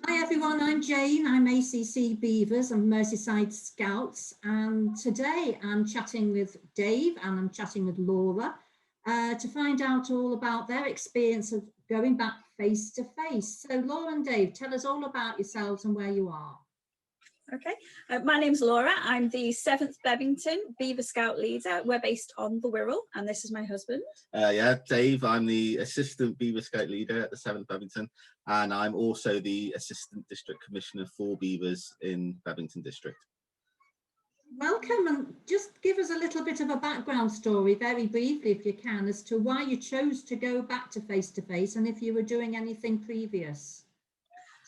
Hi everyone, I'm Jane. I'm ACC Beavers and Merseyside Scouts, and today I'm chatting with Dave and I'm chatting with Laura to find out all about their experience of going back face to face. So Laura and Dave, tell us all about yourselves and where you are. Okay, my name's Laura. I'm the 7th Bebington Beaver Scout leader. We're based on the Wirral, and this is my husband. Yeah, Dave. I'm the assistant Beaver Scout leader at the 7th Bebington, and I'm also the assistant district commissioner for Beavers in Bebington district. Welcome, and just give us a little bit of a background story, very briefly if you can, as to why you chose to go back to face and if you were doing anything previous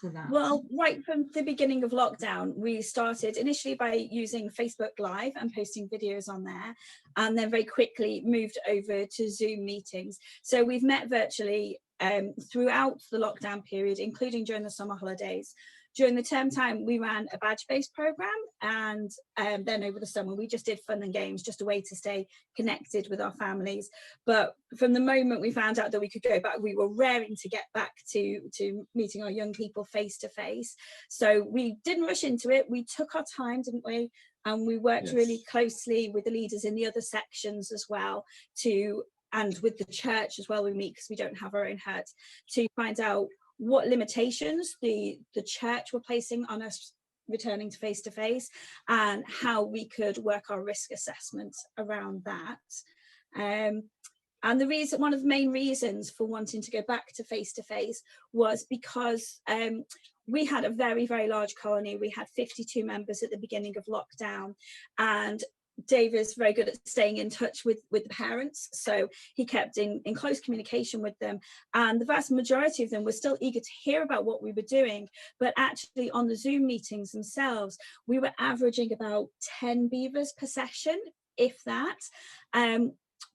to that. Well, right from the beginning of lockdown, we started initially by using Facebook Live and posting videos on there, and then very quickly moved over to Zoom meetings. So we've met virtually throughout the lockdown period, including during the summer holidays. During the term time, we ran a badge-based program, and then over the summer, we just did fun and games, just a way to stay connected with our families. But from the moment we found out that we could go back, we were raring to get back to meeting our young people face to face. So we didn't rush into it. We took our time, didn't we? And we worked really closely with the leaders in the other sections as well, and with the church as well. We meet because we don't have our own hut, to find out what limitations the church were placing on us returning to face and how we could work our risk assessments around that. And one of the main reasons for wanting to go back to face was because we had a very, very large colony. We had 52 members at the beginning of lockdown, and Dave is very good at staying in touch with the parents, so he kept in close communication with them, and the vast majority of them were still eager to hear about what we were doing. But actually on the Zoom meetings themselves, we were averaging about 10 beavers per session, if that.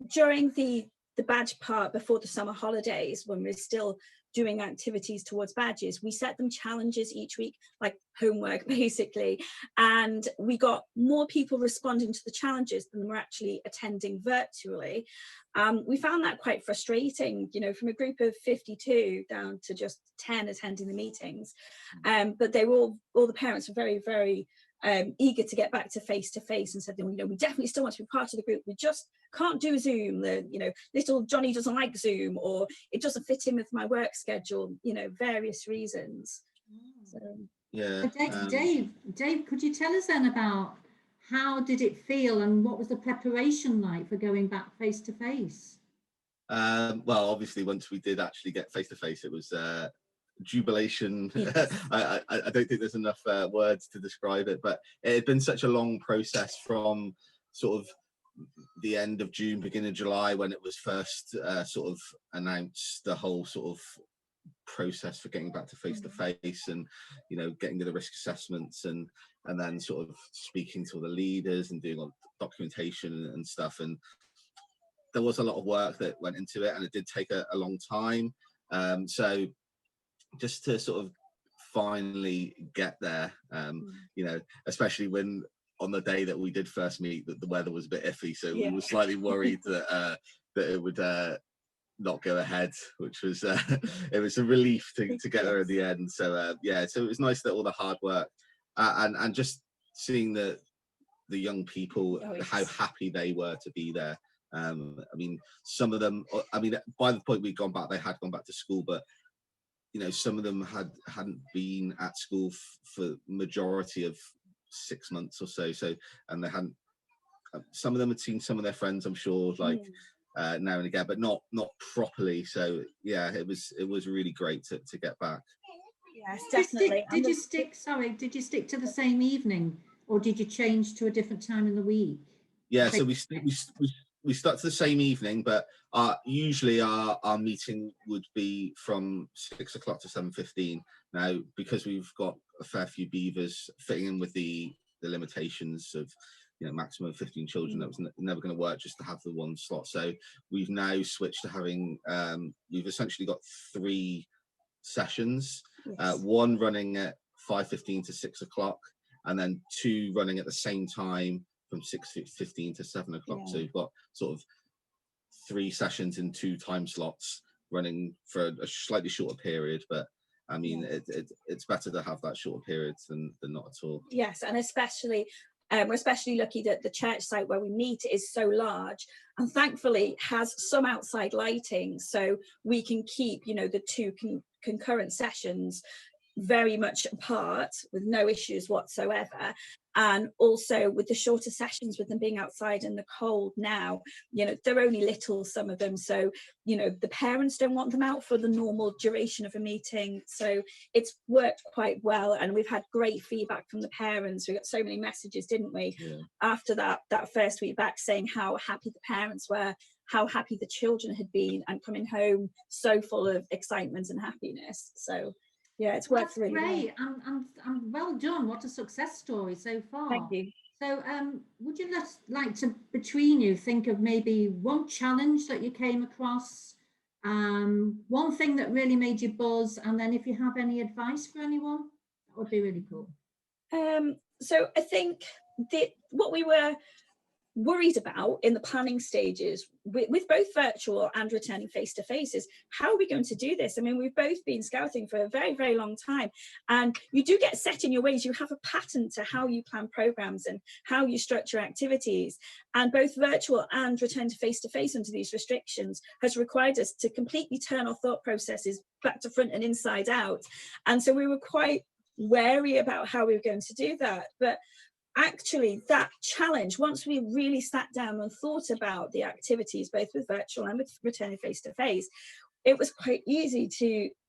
During the badge part before the summer holidays, when we're still doing activities towards badges, we set them challenges each week, like homework basically, and we got more people responding to the challenges than were actually attending virtually. We found that quite frustrating, from a group of 52 down to just 10 attending the meetings. But they were all the parents were very, very eager to get back to face and said, we definitely still want to be part of the group. We just can't do Zoom. Little Johnny doesn't like Zoom, or it doesn't fit in with my work schedule, various reasons. So, yeah. Dave, could you tell us then about how did it feel and what was the preparation like for going back face to face? Well, obviously, once we did actually get face to face, it was jubilation. Yes. I don't think there's enough words to describe it, but it had been such a long process from sort of the end of June, beginning of July, when it was first sort of announced, the whole sort of process for getting back to face and getting to the risk assessments and then sort of speaking to all the leaders and doing all the documentation and stuff. And there was a lot of work that went into it, and it did take a long time. So just to sort of finally get there, especially when on the day that we did first meet, that the weather was a bit iffy, so we were slightly worried that it would not go ahead, which was it was a relief to get there at the end. So so it was nice that all the hard work and just seeing the young people, how happy they were to be there. I mean, some of them, by the point we'd gone back, they had gone back to school, but some of them hadn't been at school for majority of 6 months or so, and they hadn't, some of them had seen some of their friends, I'm sure, like now and again, but not properly. So yeah, it was really great to get back. Yes, definitely. Did you stick to the same evening, or did you change to a different time in the week? Yeah, so we stuck to the same evening, but usually our meeting would be from 6 o'clock to 7:15. Now, because we've got a fair few beavers fitting in with the limitations of maximum 15 children, that was never going to work just to have the one slot. So we've now switched to having we've essentially got 3 sessions, one running at 5:15 to 6 o'clock, and then 2 running at the same time from 6:15 to 7 o'clock. So you've got sort of 3 sessions in 2 time slots running for a slightly shorter period, but I mean, it's better to have that shorter periods than not at all. Yes, and especially we're especially lucky that the church site where we meet is so large, and thankfully has some outside lighting, so we can keep, you know, the two concurrent sessions very much apart with no issues whatsoever. And also with the shorter sessions, with them being outside in the cold now, you know, they're only little, some of them, so, you know, the parents don't want them out for the normal duration of a meeting. So it's worked quite well, and we've had great feedback from the parents. We got so many messages, didn't we, after that first week back, saying how happy the parents were, how happy the children had been, and coming home so full of excitement and happiness. So yeah, it's worked really great. And well done. What a success story so far. Thank you. So would you like to, between you, think of maybe one challenge that you came across, one thing that really made you buzz, and then if you have any advice for anyone, that would be really cool. So I think what we were worried about in the planning stages with both virtual and returning face-to-face is, how are we going to do this? I mean, we've both been scouting for a very, very long time, and you do get set in your ways. You have a pattern to how you plan programs and how you structure activities, and both virtual and return to face-to-face under these restrictions has required us to completely turn our thought processes back to front and inside out. And so we were quite wary about how we were going to do that. But actually, that challenge, once we really sat down and thought about the activities, both with virtual and with returning face-to-face, it was quite easy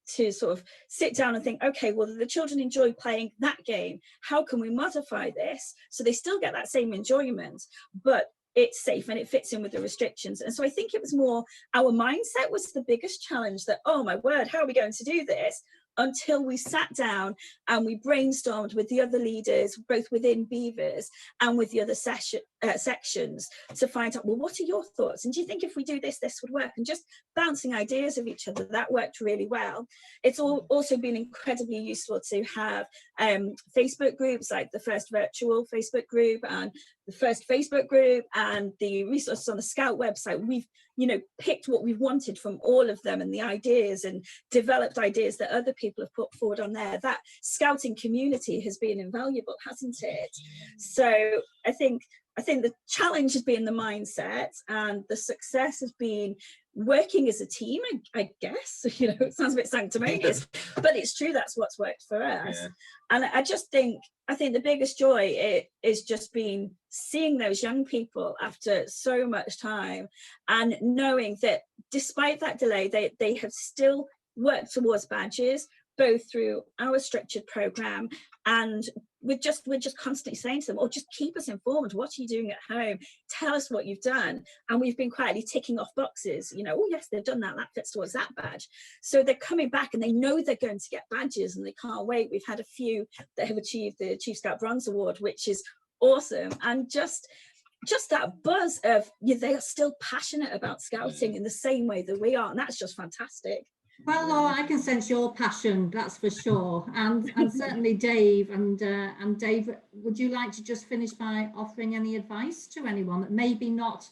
to sort of sit down and think, okay, well, the children enjoy playing that game. How can we modify this so they still get that same enjoyment, but it's safe and it fits in with the restrictions? And so I think it was more our mindset was the biggest challenge, that, oh my word, how are we going to do this? Until we sat down and we brainstormed with the other leaders, both within Beavers and with the other sections, to find out, well, what are your thoughts? And do you think if we do this, this would work? And just bouncing ideas of each other, that worked really well. It's also been incredibly useful to have Facebook groups, like the first virtual Facebook group and the first Facebook group and the resources on the Scout website. We've, you know, picked what we've wanted from all of them and the ideas, and developed ideas that other people have put forward on there. That scouting community has been invaluable, hasn't it? So I think the challenge has been the mindset, and the success has been working as a team, I guess. You know, it sounds a bit sanctimonious, but it's true, that's what's worked for us. Yeah. And I think the biggest joy is just been seeing those young people after so much time, and knowing that despite that delay, they have still worked towards badges, both through our structured program, and we're just constantly saying to them, oh, just keep us informed. What are you doing at home? Tell us what you've done. And we've been quietly ticking off boxes, you know, oh yes, they've done that, that fits towards that badge. So they're coming back and they know they're going to get badges and they can't wait. We've had a few that have achieved the Chief Scout Bronze Award, which is awesome. And just that buzz of, yeah, they are still passionate about scouting in the same way that we are, and that's just fantastic. Well, Laura, I can sense your passion, that's for sure, and certainly Dave. And Dave, would you like to just finish by offering any advice to anyone that maybe not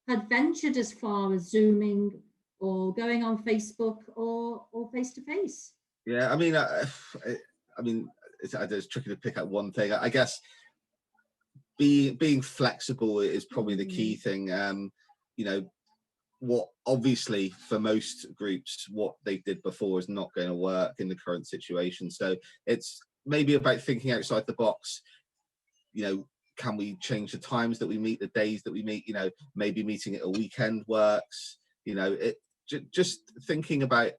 had ventured as far as Zooming or going on Facebook or face to face? Yeah, I mean, it's tricky to pick out one thing. I guess being flexible is probably the key thing. You know, what obviously for most groups, what they did before is not going to work in the current situation. So it's maybe about thinking outside the box. You know, can we change the times that we meet, the days that we meet? You know, maybe meeting at a weekend works. You know, just thinking about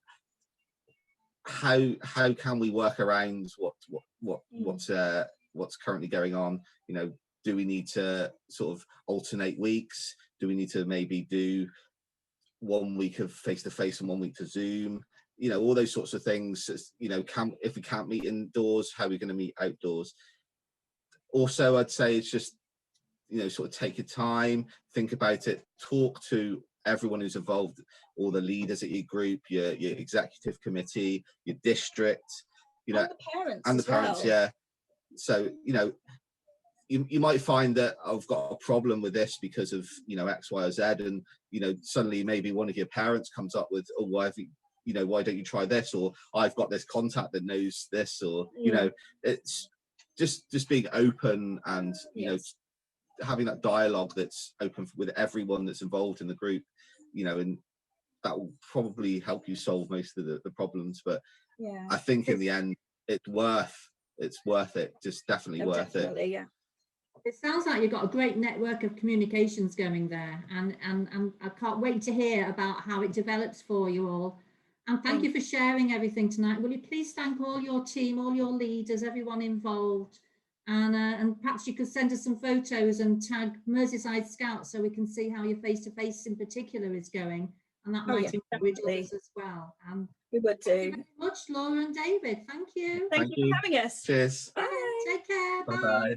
how can we work around what's currently going on. You know, do we need to sort of alternate weeks? Do we need to maybe do 1 week of face-to-face and 1 week to Zoom? You know, all those sorts of things. You know, if we can't meet indoors, how are we going to meet outdoors? Also, I'd say it's just, you know, sort of take your time, think about it, talk to everyone who's involved, all the leaders at your group, your executive committee, your district, you know, and the parents, yeah. So, you know, you might find that I've got a problem with this because of, you know, X, Y, or Z, and, you know, suddenly maybe one of your parents comes up with, oh, why have you you know, why don't you try this? Or I've got this contact that knows this, or, you know, it's just being open and, you know, having that dialogue that's open with everyone that's involved in the group, you know, and that will probably help you solve most of the problems. But I think in the end, it's worth it. Just definitely worth it. Yeah. It sounds like you've got a great network of communications going there, and I can't wait to hear about how it develops for you all. And thank you for sharing everything tonight. Will you please thank all your team, all your leaders, everyone involved, and perhaps you could send us some photos and tag Merseyside Scouts so we can see how your face-to-face in particular is going, and that might encourage others as well. We would do. Thank you very much, Laura and David. Thank you. Thank you for having us. Cheers. Bye. Take care. Bye-bye.